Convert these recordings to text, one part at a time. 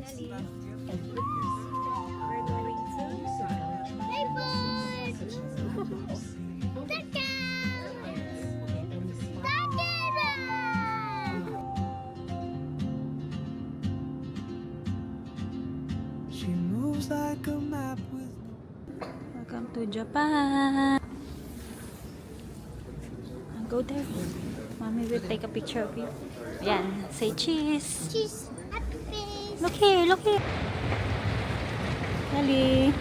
Kelly. We're going to Hey, bud! Taka! Takara! She moves like a map with Welcome to Japan. Go there. Mommy will take a picture of you. Yan. Say cheese. Cheese. Happy face. Look here. Look here. Kelly.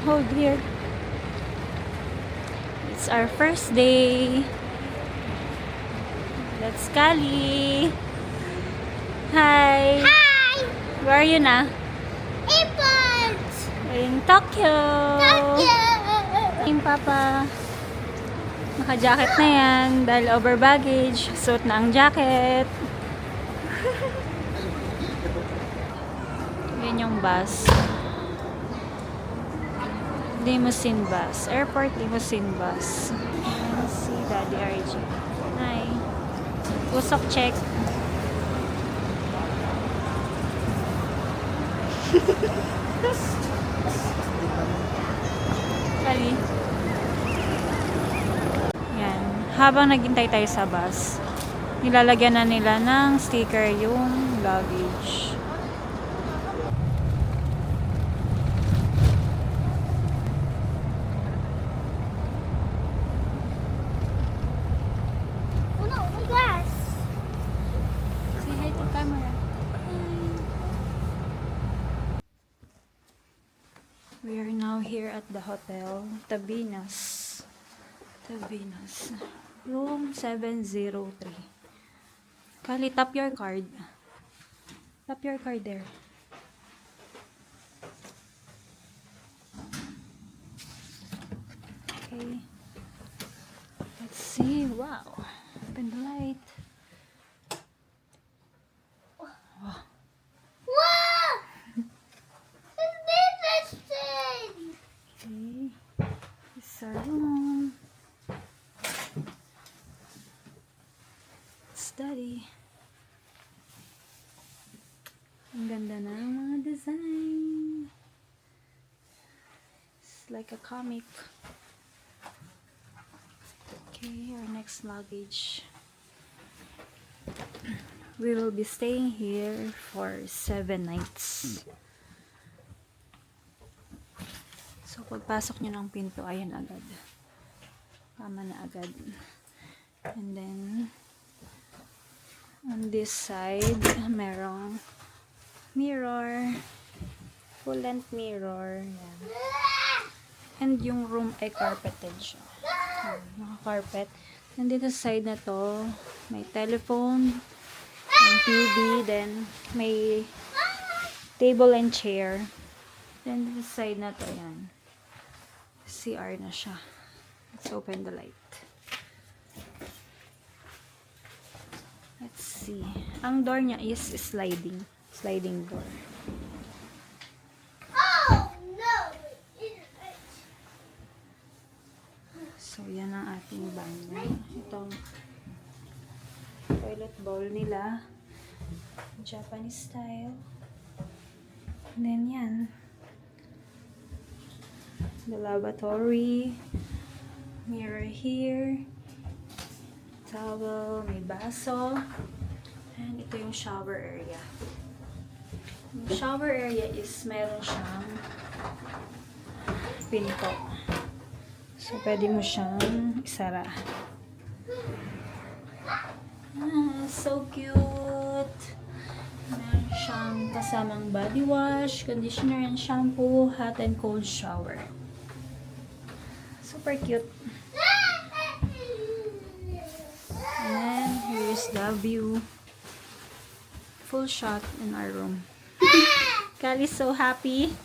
Hold here. It's our first day. That's Kali. Hi. Hi! Where are you na? Airport! We're in Tokyo. Tokyo! Yung papa. Naka-jacket na yan dahil over baggage. Suot na ang jacket. Yan yung bus. Limousine bus. Airport limousine bus. Let's see Daddy RJ. Hi. Usok check. Kali. Yan. Habang naghintay tayo sa bus, nilalagyan na nila ng sticker yung luggage. Oh no, my glass! Say hi to camera. We are now here at the hotel, Tabinas. Tabinas. Room 703. Kali, tap your card. Tap your card there. Okay. Let's see. Wow. Open the light. Wow. Wow! It's interesting! Okay. It's our room. Study. Ang ganda na ng mga design. It's like a comic. Okay, our next luggage. We will be staying here for 7 nights. So, pagpasok nyo ng pinto, ayan agad. Kama na agad. And then, on this side, merong mirror. Full-length mirror. Yan. And yung room ay carpeted siya. Naka-carpet. And dito sa side na to, may telephone, ang TV, then may table and chair. Then dito sa side na to, yan. CR na siya. Let's open the light. Let's see. Ang door niya is sliding. Sliding door. Oh no! So, yan ang ating banyo. Itong toilet bowl nila. Japanese style. And then, yan. The lavatory. Mirror here. Towel. May baso. And ito yung shower area. Yung shower area is meron siyang pinto. So, pwede mo siyang isara. Ah, so cute! Meron siyang kasamang body wash, conditioner and shampoo, hot and cold shower. Super cute. And here's the view. Full shot in our room. Kali's so happy.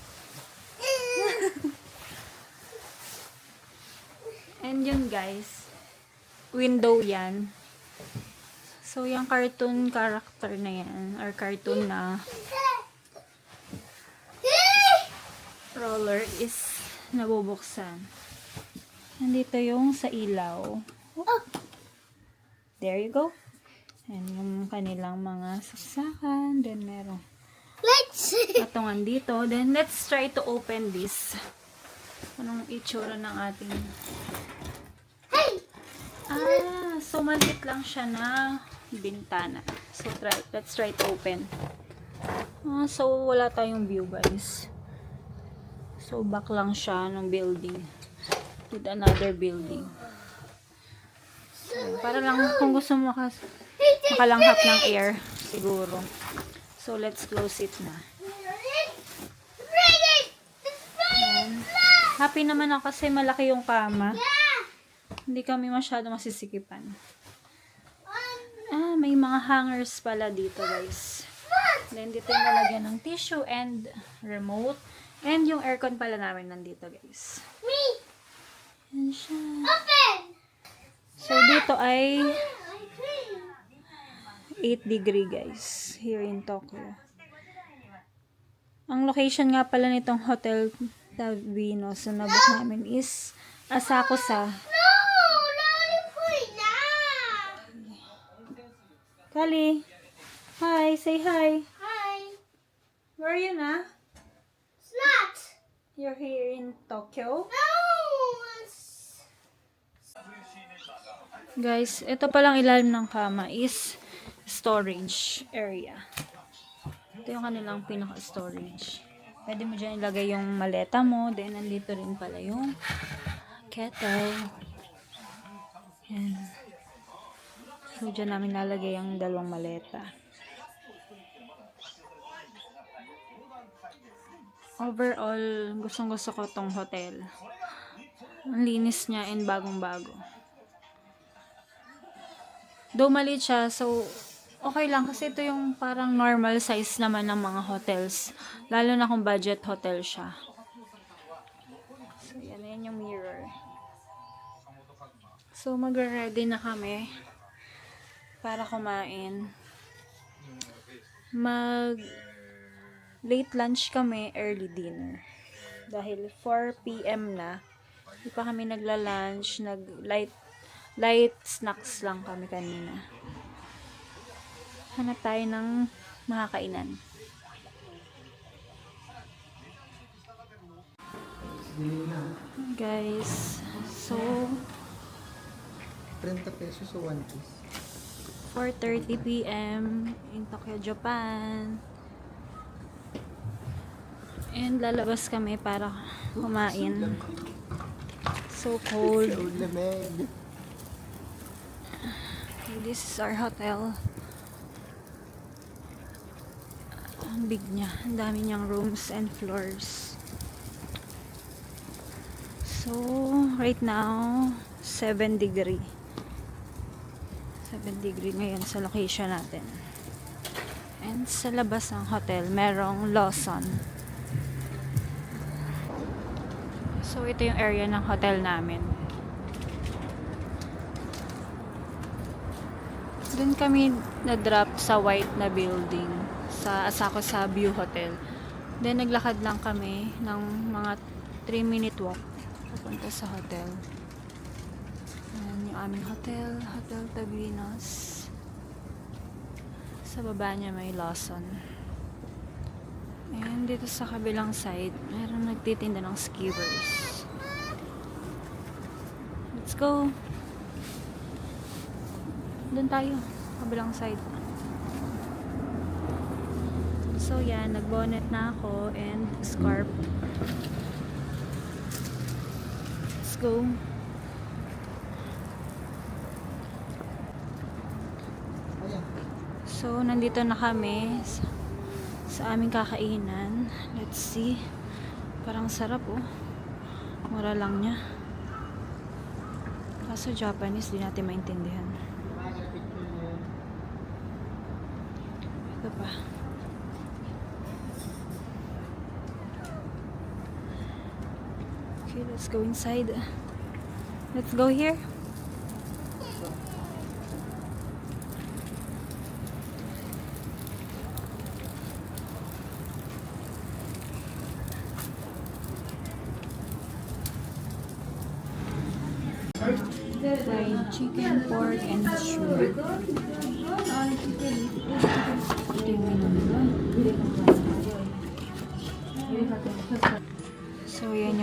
And yun guys, window yan. So yung cartoon character na yan, or cartoon na roller is nabubuksan. Nandito yung sa ilaw. Oh, There you go. And yung kanilang mga saksakan. Then merong Let's see. patungan dito. Then let's try to open this. Anong itsura ng ating... Hey! So maliit lang siya na bintana. So let's try to open. So wala tayong view, guys. So back lang siya ng building with another building. So, para lang kung gusto mo makalanghap ng air siguro. So let's close it na. Ayan. Happy naman ako kasi malaki yung kama. Hindi kami masyado masisikipan. May mga hangers pala dito, guys. Then dito yung lalagyan ng tissue and remote. And yung aircon pala namin nandito, guys. Me! Yan siya. Open! So dito ay 8 degree, guys. Here in Tokyo. Ang location nga pala nitong Hotel Tabino sa nabook namin is Asakusa. No! Lollipop na! Kali, hi, say hi. Hi. Where are you na? It's not. You're here in Tokyo. No! Guys, ito palang ilalim ng kama is storage area. Ito yung kanilang pinaka-storage. Pwede mo dyan ilagay yung maleta mo. Then, nandito rin pala yung kettle. Yan. So, dyan namin lalagay ang dalawang maleta. Overall, gustong-gusto ko tong hotel. Ang linis niya and bagong-bago. Though maliit siya, so okay lang kasi ito yung parang normal size naman ng mga hotels. Lalo na kung budget hotel siya. So, yan yung mirror. So, magre-ready na kami para kumain. Late lunch kami, early dinner. Dahil 4 PM na, di pa kami nagla-lunch, light snacks lang kami kanina. Hanap tayo ng makakainan. Guys, so 30 pesos sa 1 piece. 4:30 PM in Tokyo, Japan. And lalabas kami para kumain. So cold. Lamig. This is our hotel. Ang big niya. Ang dami niyang rooms and floors. So, right now, 7 degree. 7 degree ngayon sa location natin. And sa labas ng hotel, merong Lawson. So, ito yung area ng hotel namin. Doon kami na-drop sa white na building sa Asakusa View Hotel. Then naglakad lang kami ng mga 3-minute walk papunta sa hotel. Ayan yung aming hotel, Hotel Tabinos. Sa baba niya may Lawson. And dito sa kabilang side, mayroong nagtitinda ng skewers. Let's go! Doon tayo, kabilang side. So yan, nagbonnet na ako and scarf. Let's go. So nandito na kami sa aming kakainan. Let's see. Parang sarap oh. Mura lang niya. Kaso Japanese, di natin maintindihan. Ito pa. Okay, let's go inside. Let's go here. Fried chicken, pork, and shrimp.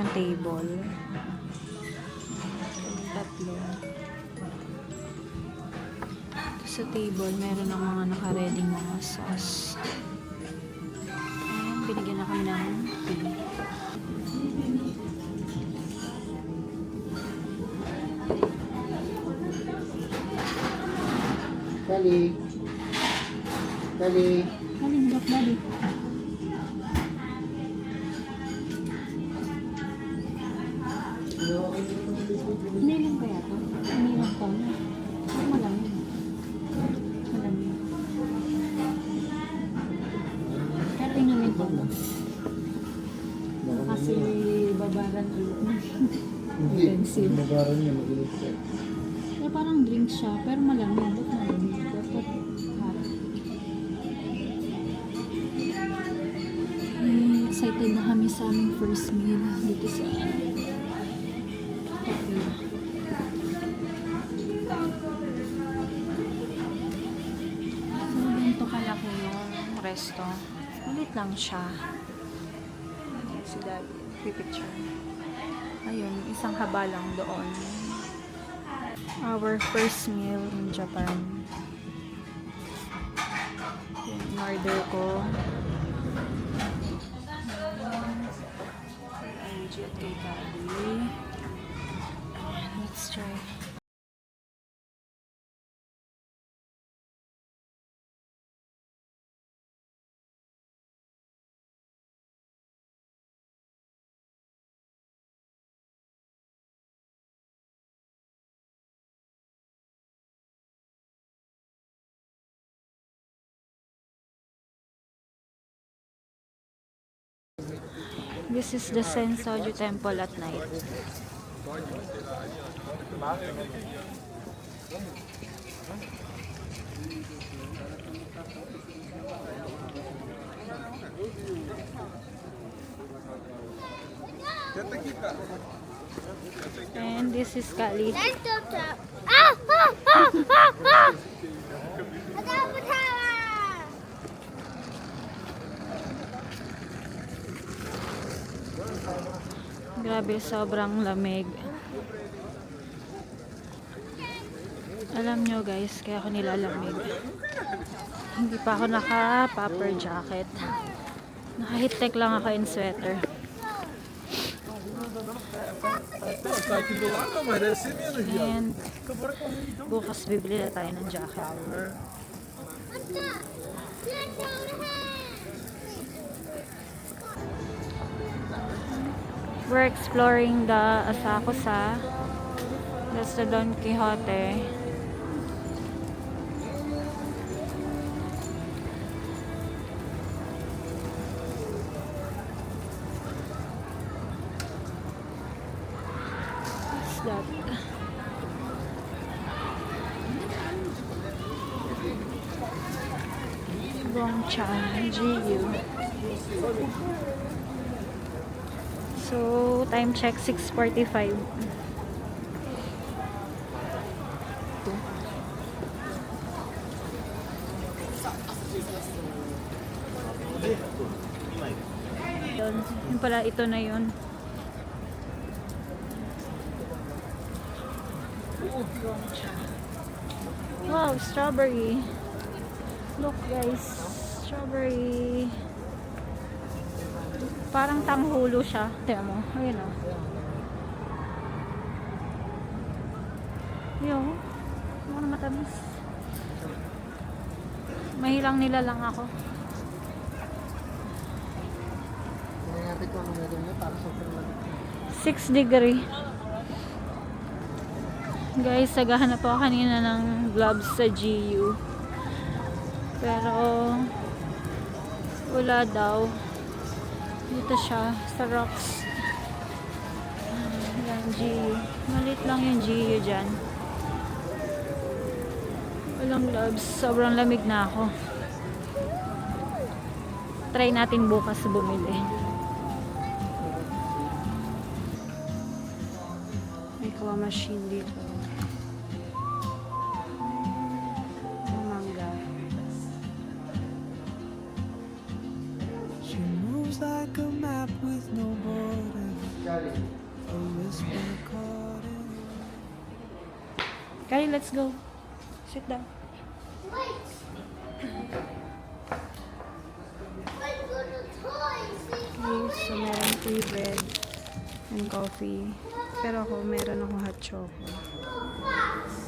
yung table. Yung tatlo. Ito sa table, meron ng mga naka-ready mga sauce. Ayan, binigyan na kami ng tea. Kali. Kali. Malindok, bali. Hindi lang kaya to. Hindi lang to. Malamig. Malamig. Pero inumin ko lang. Kasi babaran ulit na. Hindi. Pencil. Nabaran niya mag-ilit siya. Pero parang drink siya, pero malamig. Ba't malamig? Dapat hot. Excited na kami sa aming first meal dito sa Tokyo. So, ganito kalaki yung resto. Malit lang siya. Ayan si Daddy. Pipicture. Ayun, isang haba lang doon. Our first meal in Japan. Yung in-order ko. IG at kay Daddy. Let's try. This is the Sensoju Temple at night. And this is Kali. Let's go to. Ah! Ah! Ah! Ah! Ah! Ada tower. Grabe, sobrang lamig. Alam nyo guys, kaya ako nilalamig. Hindi pa ako naka-puffer jacket. Naka-heat-tech lang ako in sweater. And bukas bibili na tayo ng jacket. We're exploring the Asakusa. That's the Don Quixote. What's that? Gongcha, GU. So, time check 6:45. Yun pala, ito na yun. Wow, strawberry. Look guys, strawberry. Parang tanghulo siya. Tingnan mo. Ayun o. Yun. Parang matamis. Mahilang nila lang ako. Tingnan natin kung ano meron niya para sobrang lamig. 6 degree. Guys, naghahanap ako kanina ng gloves sa GU. Pero wala daw. Dito siya sa rocks. Yan, GU. Malit lang yung GU dyan. Walang gloves. Sobrang lamig na ako. Try natin bukas bumili. May kawa machine dito. Manga. She moves like a map with no borders. Charlie. Kali, let's go. Sit down. Wait. Wait for the toys. Okay, so meron free bread and coffee. Pero ako, meron akong hot chocolate.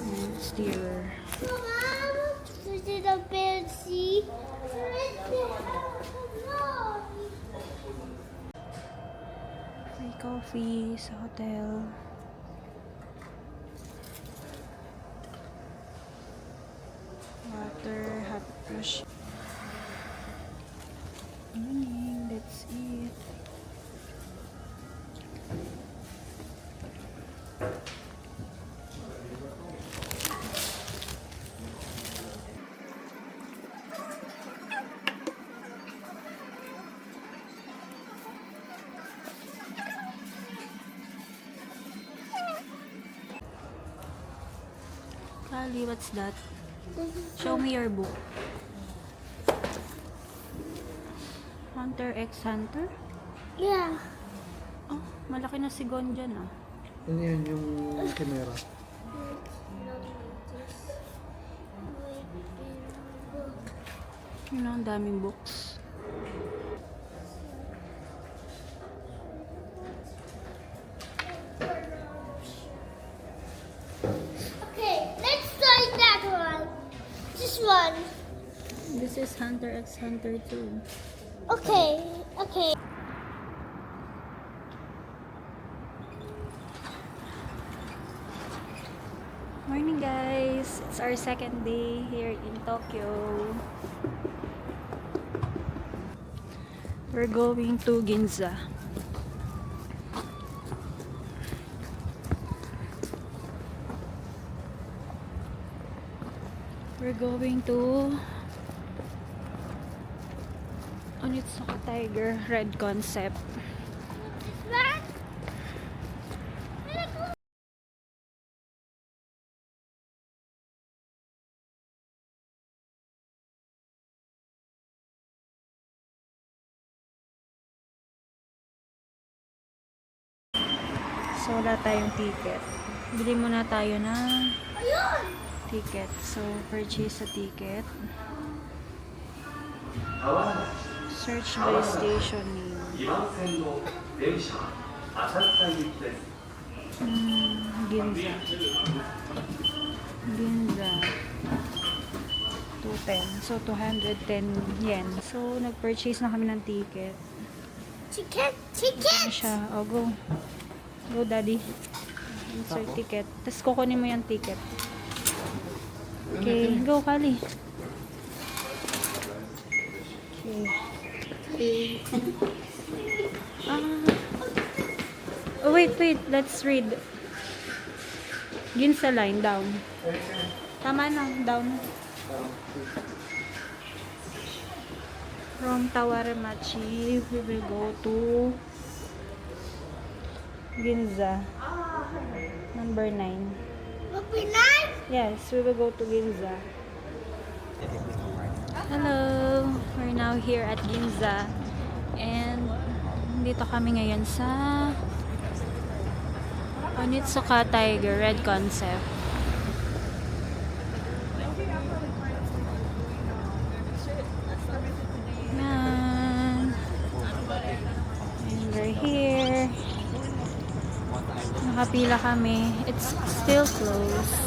And stirrer. Mom, this is a bed, see? Free coffee sa hotel. Water, hot brush. Morning, let's eat. Kali, what's that? Show me your book. Hunter x Hunter? Yeah. Oh, malaki na si Gon dyan ah. Ano yan yung camera? Yun ang daming books. Okay, let's try that one. This one. This is Hunter x Hunter 2. Okay, okay. Morning guys! It's our second day here in Tokyo. We're going to Ginza. We're going to Onitsuka Tiger Red Concept. What? So wala tayong ticket. Bili muna tayo ng Ayun! ticket. So purchase a ticket. Search by station name. 2番線の電車浅草行きです。 Ginza. Ginza. 210. So 210 yen. So nag-purchase na kami ng ticket. Ticket! Ano Ticket! siya? Oh, go. Go, daddy. Insert ticket. Tapos kukunin mo yung ticket. Okay, go, Kali. Okay. Oh, wait. Let's read. Ginza line, down. Tama na, down. From Tawaramachi, we will go to Ginza. Number 9. Would be nice. Yes, we will go to Ginza. Hello! We're now here at Ginza. And dito kami ngayon sa Onitsuka Tiger Red Concept. Yan. And we're here. Nakapila kami. It's still closed.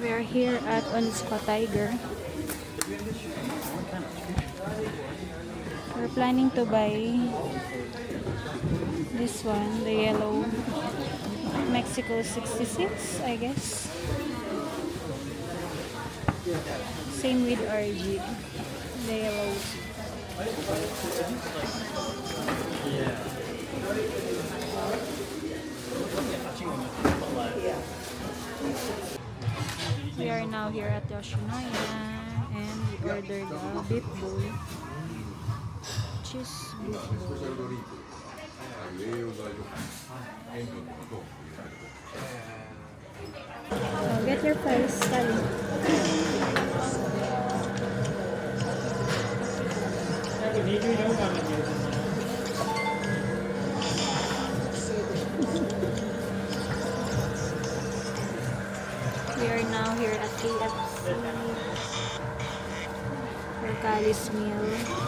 We are here at Onitsuka Tiger. We're planning to buy this one, the yellow Mexico 66, I guess. Same with RG, the yellow. We are now here at Yoshinoya and we ordered a beef bowl. Cheese beef bowl. Oh, get your price, Kali. We are now here at KFC for Kali's meal.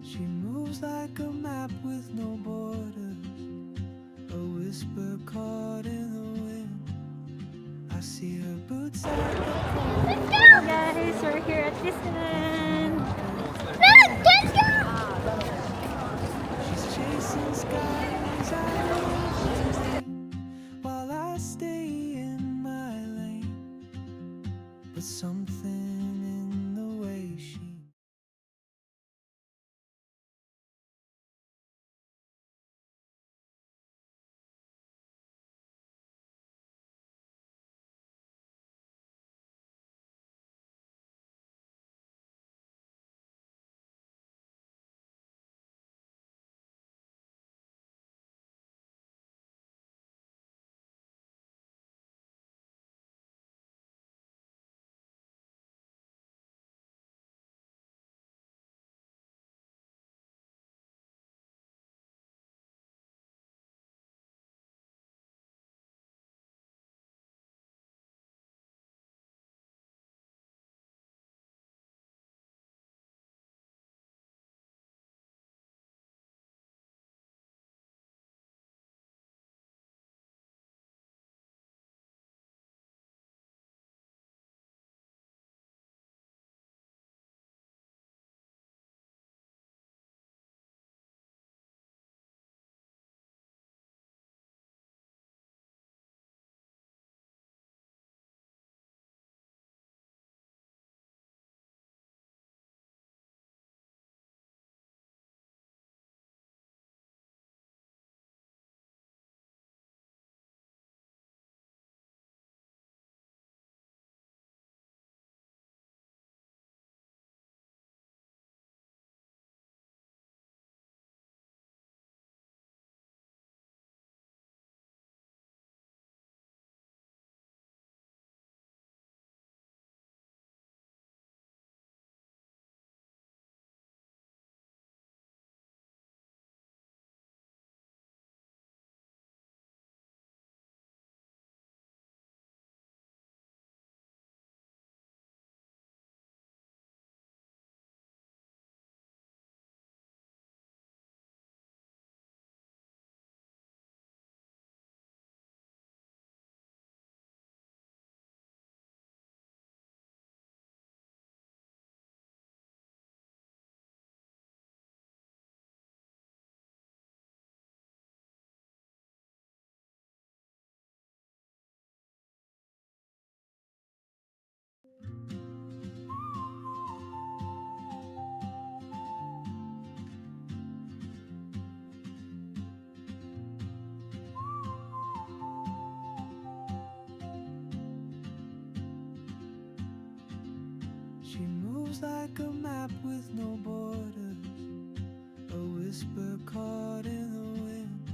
She moves like a map with no borders, a whisper caught in the wind. I see her boots at the Hello guys, we're here at Disneyland. she's chasing skies out of rain, while I stay in my lane. But something in the way she She moves like a map with no borders, a whisper caught in the wind.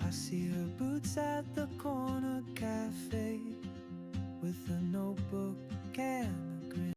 I see her boots at the corner cafe,